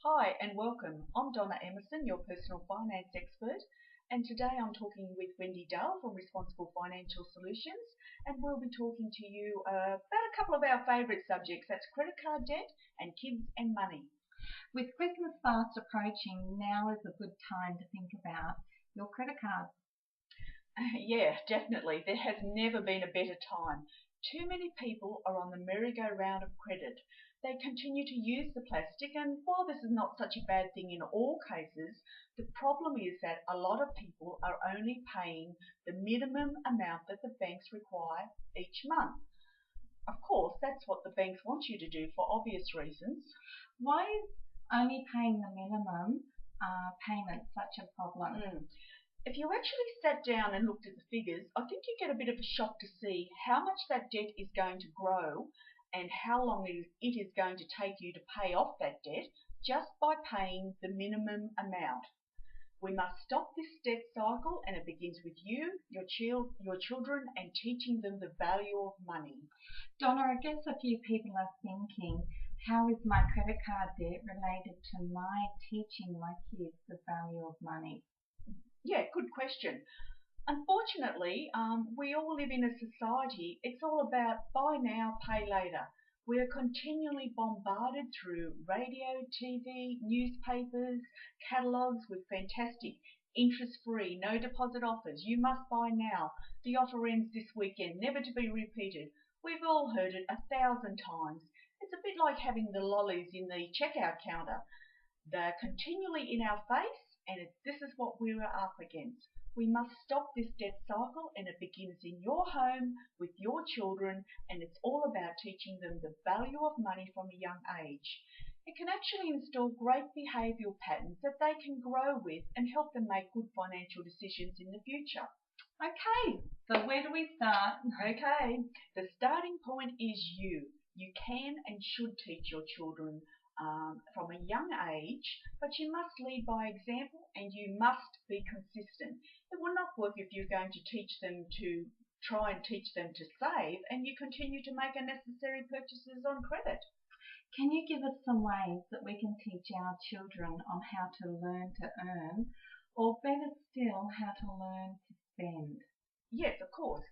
Hi and welcome. I'm Donna Emerson, your personal finance expert, and today I'm talking with Wendy Dull from Responsible Financial Solutions, and we'll be talking to you about a couple of our favourite subjects. That's credit card debt and kids and money. With Christmas fast approaching, now is a good time to think about your credit card. Yeah, definitely. There has never been a better time. Too many people are on the merry-go-round of credit. They continue to use the plastic, and while this is not such a bad thing in all cases, the problem is that a lot of people are only paying the minimum amount that the banks require each month. Of course, that's what the banks want you to do for obvious reasons. Why is only paying the minimum payment such a problem? If you actually sat down and looked at the figures, I think you get a bit of a shock to see how much that debt is going to grow and how long it is going to take you to pay off that debt just by paying the minimum amount. We must stop this debt cycle, and it begins with you, your children, and teaching them the value of money. Donna, I guess a few people are thinking, how is my credit card debt related to my teaching my kids the value of money? Yeah, good question. Unfortunately, we all live in a society, it's all about buy now, pay later. We are continually bombarded through radio, TV, newspapers, catalogues with fantastic interest-free, no deposit offers. You must buy now. The offer ends this weekend, never to be repeated. We've all heard it 1,000 times. It's a bit like having the lollies in the checkout counter. They're continually in our face, and this is what we are up against. We must stop this debt cycle, and it begins in your home with your children, and it's all about teaching them the value of money from a young age. It can actually install great behavioural patterns that they can grow with and help them make good financial decisions in the future. Okay, so where do we start? Okay, the starting point is you. You can and should teach your children from a young age, but you must lead by example and you must be consistent. It will not work if you're going to try and teach them to save and you continue to make unnecessary purchases on credit. Can you give us some ways that we can teach our children on how to learn to earn, or better still, how to learn to spend? Yes, of course.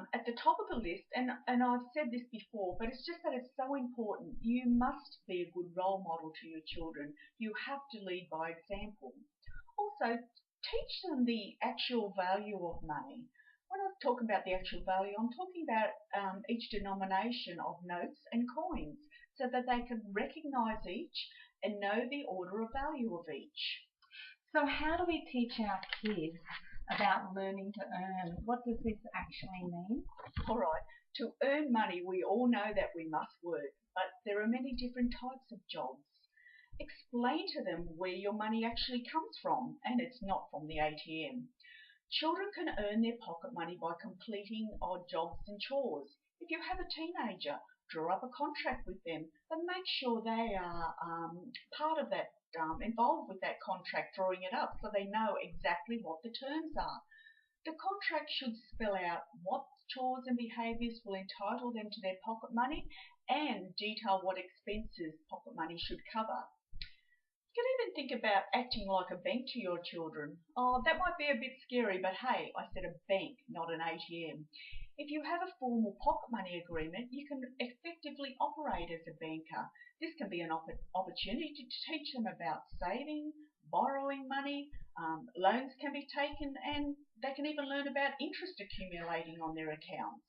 At the top of the list, and I've said this before, but it's just that it's so important. You must be a good role model to your children. You have to lead by example. Also, teach them the actual value of money. When I talk about the actual value, I'm talking about each denomination of notes and coins so that they can recognize each and know the order of value of each. So how do we teach our kids about learning to earn? What does this actually mean? All right, to earn money, we all know that we must work, but there are many different types of jobs. Explain to them where your money actually comes from, and it's not from the ATM. Children can earn their pocket money by completing odd jobs and chores. If you have a teenager, draw up a contract with them, but make sure they are part of that, involved with that contract, drawing it up so they know exactly what the terms are. The contract should spell out what chores and behaviours will entitle them to their pocket money and detail what expenses pocket money should cover. You can even think about acting like a bank to your children. Oh, that might be a bit scary, but hey, I said a bank, not an ATM. If you have a formal pocket money agreement, you can effectively operate as a banker. This can be an opportunity to teach them about saving, borrowing money, loans can be taken, and they can even learn about interest accumulating on their accounts.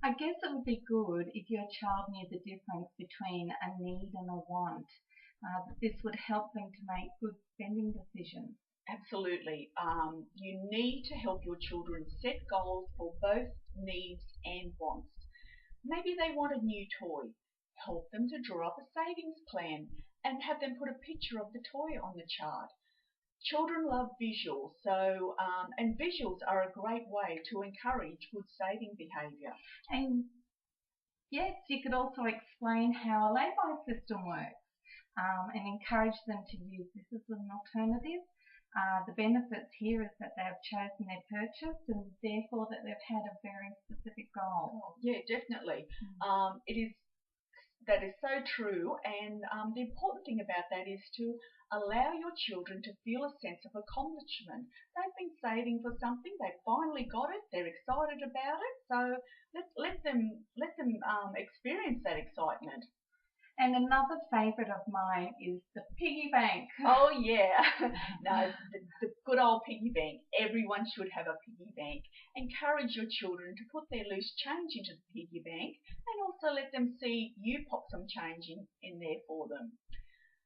I guess it would be good if your child knew the difference between a need and a want. This would help them to make good spending decisions. Absolutely. You need to help your children set goals for both needs and wants. Maybe they want a new toy. Help them to draw up a savings plan and have them put a picture of the toy on the chart. Children love visuals, and visuals are a great way to encourage good saving behaviour. And yes, you could also explain how a lay-by system works and encourage them to use this as an alternative. The benefits here is that they have chosen their purchase and therefore that they've had a very specific goal. Oh, yeah, definitely. It is That is so true, and the important thing about that is to allow your children to feel a sense of accomplishment. They've been saving for something, they've finally got it, they're excited about it, so let them experience that excitement. And another favourite of mine is the piggy bank. Oh yeah, no, the good old piggy bank. Everyone should have a piggy bank. Encourage your children to put their loose change into the piggy bank, and also let them see you pop some change in there for them.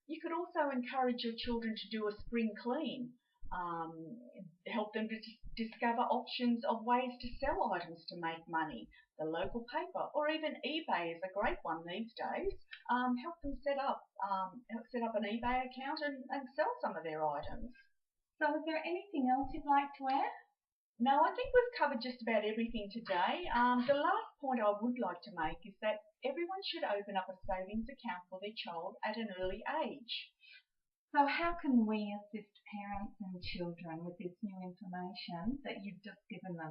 You could also encourage your children to do a spring clean. Um, Help them to discover options of ways to sell items to make money. The local paper or even eBay is a great one these days. Help them set up an eBay account and sell some of their items. So is there anything else you'd like to add? No, I think we've covered just about everything today. The last point I would like to make is that everyone should open up a savings account for their child at an early age. So how can we assist parents and children with this new information that you've just given them?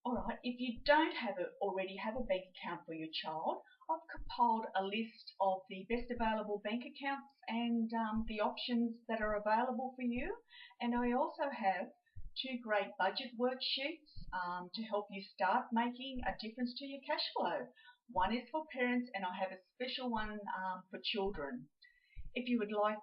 All right, if you don't already have a bank account for your child, I've compiled a list of the best available bank accounts and the options that are available for you. And I also have two great budget worksheets to help you start making a difference to your cash flow. One is for parents, and I have a special one for children. If you would like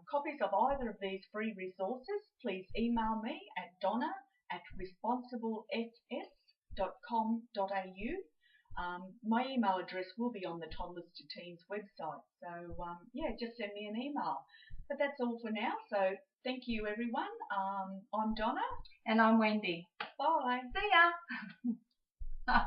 copies of either of these free resources, please email me at donna@responsiblefs.com.au. My email address will be on the Toddlers to Teens website, so yeah, just send me an email. But that's all for now, so thank you everyone. I'm Donna. And I'm Wendy. Bye. See ya.